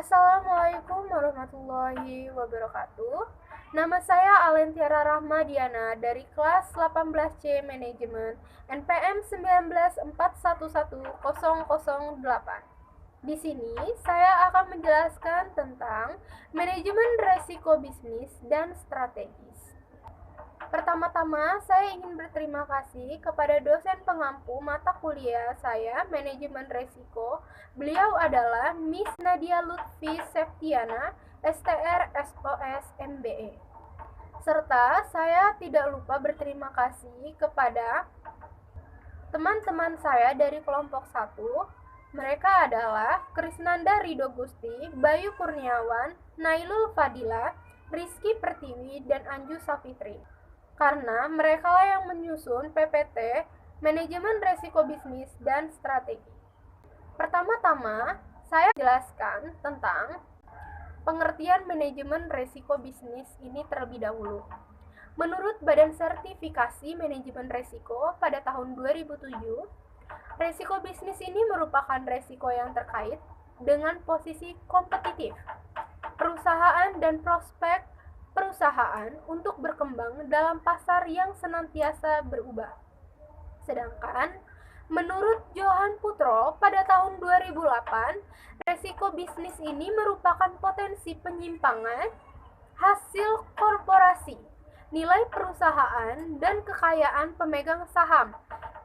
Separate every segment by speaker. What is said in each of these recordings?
Speaker 1: Assalamualaikum warahmatullahi wabarakatuh. Nama saya Alentiara Rahmadiana dari kelas 18C Manajemen NPM 194110008. Di sini saya akan menjelaskan tentang manajemen resiko bisnis dan strategis. Pertama-tama, saya ingin berterima kasih kepada dosen pengampu mata kuliah saya, Manajemen Resiko. Beliau adalah Miss Nadia Lutfi Septiana, STR SOS MBE. Serta saya tidak lupa berterima kasih kepada teman-teman saya dari kelompok 1. Mereka adalah Krisnanda Rido Gusti, Bayu Kurniawan, Nailul Fadila, Rizky Pertiwi, dan Anju Safitri. Karena mereka lah yang menyusun PPT, Manajemen Resiko Bisnis dan Strategi. Pertama-tama, saya jelaskan tentang pengertian manajemen resiko bisnis ini terlebih dahulu. Menurut Badan Sertifikasi Manajemen Resiko pada tahun 2007, resiko bisnis ini merupakan resiko yang terkait dengan posisi kompetitif, perusahaan dan prospek perusahaan untuk berkembang dalam pasar yang senantiasa berubah. Sedangkan menurut Johan Putro pada tahun 2008, resiko bisnis ini merupakan potensi penyimpangan hasil korporasi, nilai perusahaan dan kekayaan pemegang saham,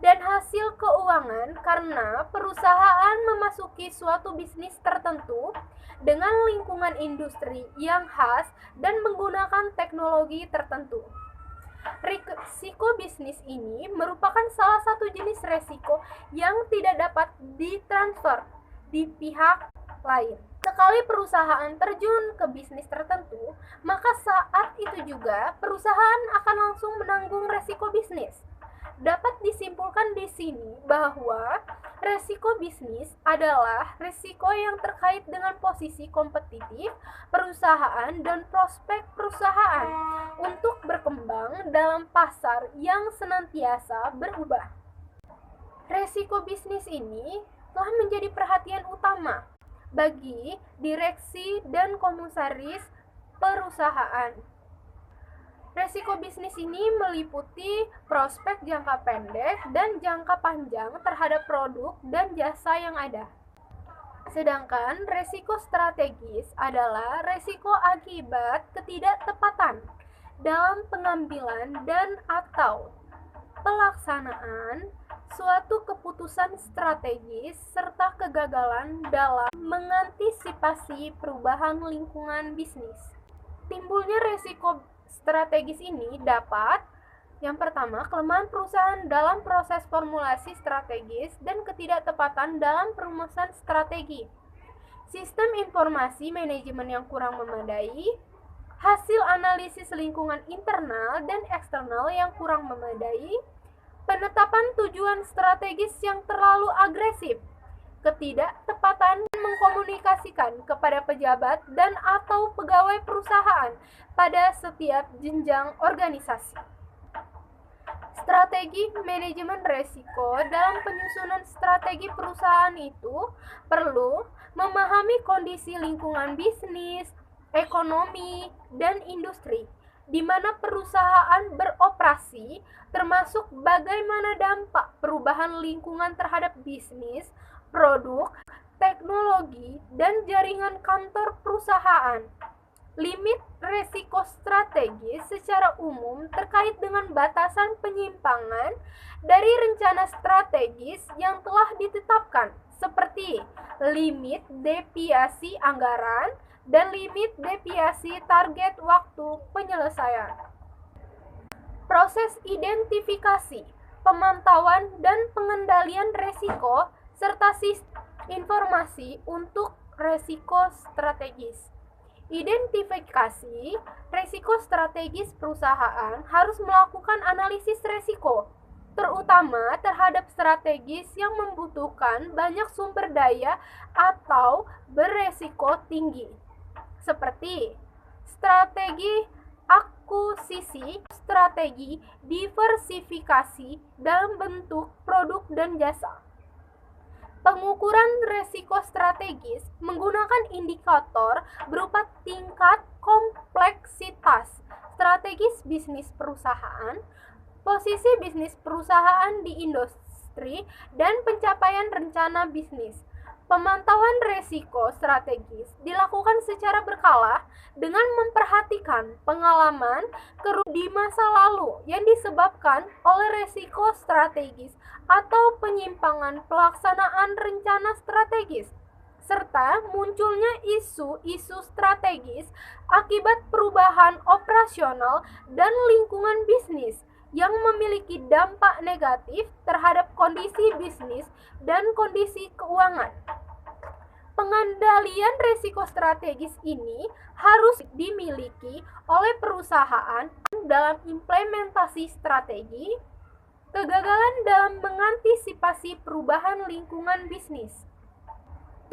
Speaker 1: dan hasil keuangan karena perusahaan memasuki suatu bisnis tertentu dengan lingkungan industri yang khas dan menggunakan teknologi tertentu. Risiko bisnis ini merupakan salah satu jenis resiko yang tidak dapat ditransfer di pihak lain. Sekali perusahaan terjun ke bisnis tertentu, maka saat itu juga perusahaan akan langsung menanggung resiko bisnis. Dapat disimpulkan di sini bahwa resiko bisnis adalah resiko yang terkait dengan posisi kompetitif perusahaan dan prospek perusahaan untuk berkembang dalam pasar yang senantiasa berubah. Resiko bisnis ini telah menjadi perhatian utama bagi direksi dan komisaris perusahaan. Resiko bisnis ini meliputi prospek jangka pendek dan jangka panjang terhadap produk dan jasa yang ada. Sedangkan resiko strategis adalah resiko akibat ketidaktepatan dalam pengambilan dan atau pelaksanaan suatu keputusan strategis serta kegagalan dalam mengantisipasi perubahan lingkungan bisnis. Timbulnya resiko strategis ini dapat yang pertama, kelemahan perusahaan dalam proses formulasi strategis dan ketidaktepatan dalam perumusan strategi, sistem informasi manajemen yang kurang memadai, hasil analisis lingkungan internal dan eksternal yang kurang memadai, penetapan tujuan strategis yang terlalu agresif, ketidaktepatan mengkomunikasikan kepada pejabat dan atau pegawai perusahaan pada setiap jenjang organisasi. Strategi manajemen resiko dalam penyusunan strategi perusahaan itu perlu memahami kondisi lingkungan bisnis, ekonomi, dan industri di mana perusahaan beroperasi, termasuk bagaimana dampak perubahan lingkungan terhadap bisnis, produk, teknologi, dan jaringan kantor perusahaan. Limit resiko strategis secara umum terkait dengan batasan penyimpangan dari rencana strategis yang telah ditetapkan, seperti limit deviasi anggaran dan limit deviasi target waktu penyelesaian. Proses identifikasi, pemantauan, dan pengendalian resiko serta sistem informasi untuk resiko strategis. Identifikasi resiko strategis perusahaan harus melakukan analisis resiko, terutama terhadap strategis yang membutuhkan banyak sumber daya atau beresiko tinggi, seperti strategi akuisisi, strategi diversifikasi dalam bentuk produk dan jasa. Pengukuran resiko strategis menggunakan indikator berupa tingkat kompleksitas strategis bisnis perusahaan, posisi bisnis perusahaan di industri, dan pencapaian rencana bisnis. Pemantauan resiko strategis dilakukan secara berkala dengan memperhatikan pengalaman di masa lalu yang disebabkan oleh resiko strategis atau penyimpangan pelaksanaan rencana strategis, serta munculnya isu-isu strategis akibat perubahan operasional dan lingkungan bisnis yang memiliki dampak negatif terhadap kondisi bisnis dan kondisi keuangan. Pengendalian risiko strategis ini harus dimiliki oleh perusahaan dalam implementasi strategi, kegagalan dalam mengantisipasi perubahan lingkungan bisnis.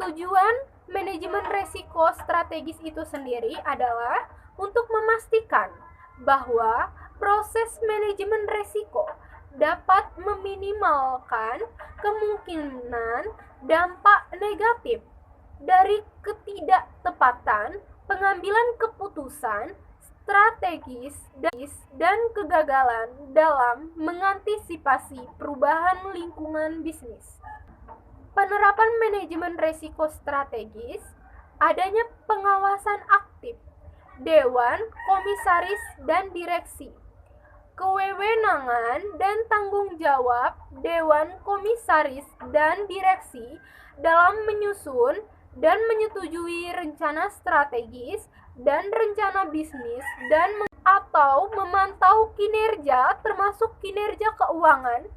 Speaker 1: Tujuan manajemen risiko strategis itu sendiri adalah untuk memastikan bahwa proses manajemen risiko dapat meminimalkan kemungkinan dampak negatif dari ketidaktepatan pengambilan keputusan strategis dan kegagalan dalam mengantisipasi perubahan lingkungan bisnis. Penerapan manajemen risiko strategis, adanya pengawasan aktif Dewan, Komisaris, dan Direksi, kewenangan dan tanggung jawab Dewan, Komisaris, dan Direksi dalam menyusun dan menyetujui rencana strategis dan rencana bisnis dan atau memantau kinerja termasuk kinerja keuangan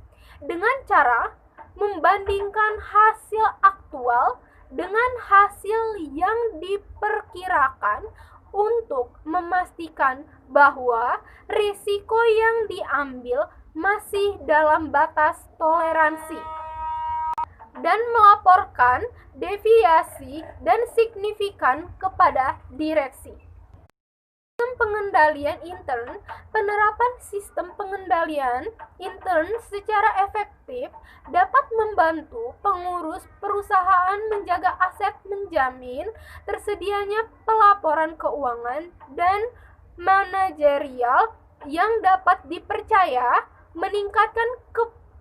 Speaker 1: dengan cara membandingkan hasil aktual dengan hasil yang diperkirakan untuk memastikan bahwa risiko yang diambil masih dalam batas toleransi dan melaporkan deviasi dan signifikan kepada direksi. Sistem pengendalian intern. Penerapan sistem pengendalian intern secara efektif dapat membantu pengurus perusahaan menjaga aset, menjamin tersedianya pelaporan keuangan dan manajerial yang dapat dipercaya, meningkatkan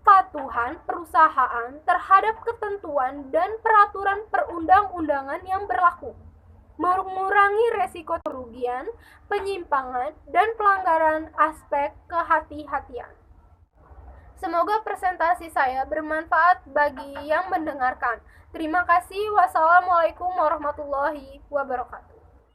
Speaker 1: kepatuhan perusahaan terhadap ketentuan dan peraturan perundang-undangan yang berlaku, mengurangi resiko kerugian, penyimpangan, dan pelanggaran aspek kehati-hatian. Semoga presentasi saya bermanfaat bagi yang mendengarkan. Terima kasih. Wassalamualaikum warahmatullahi wabarakatuh.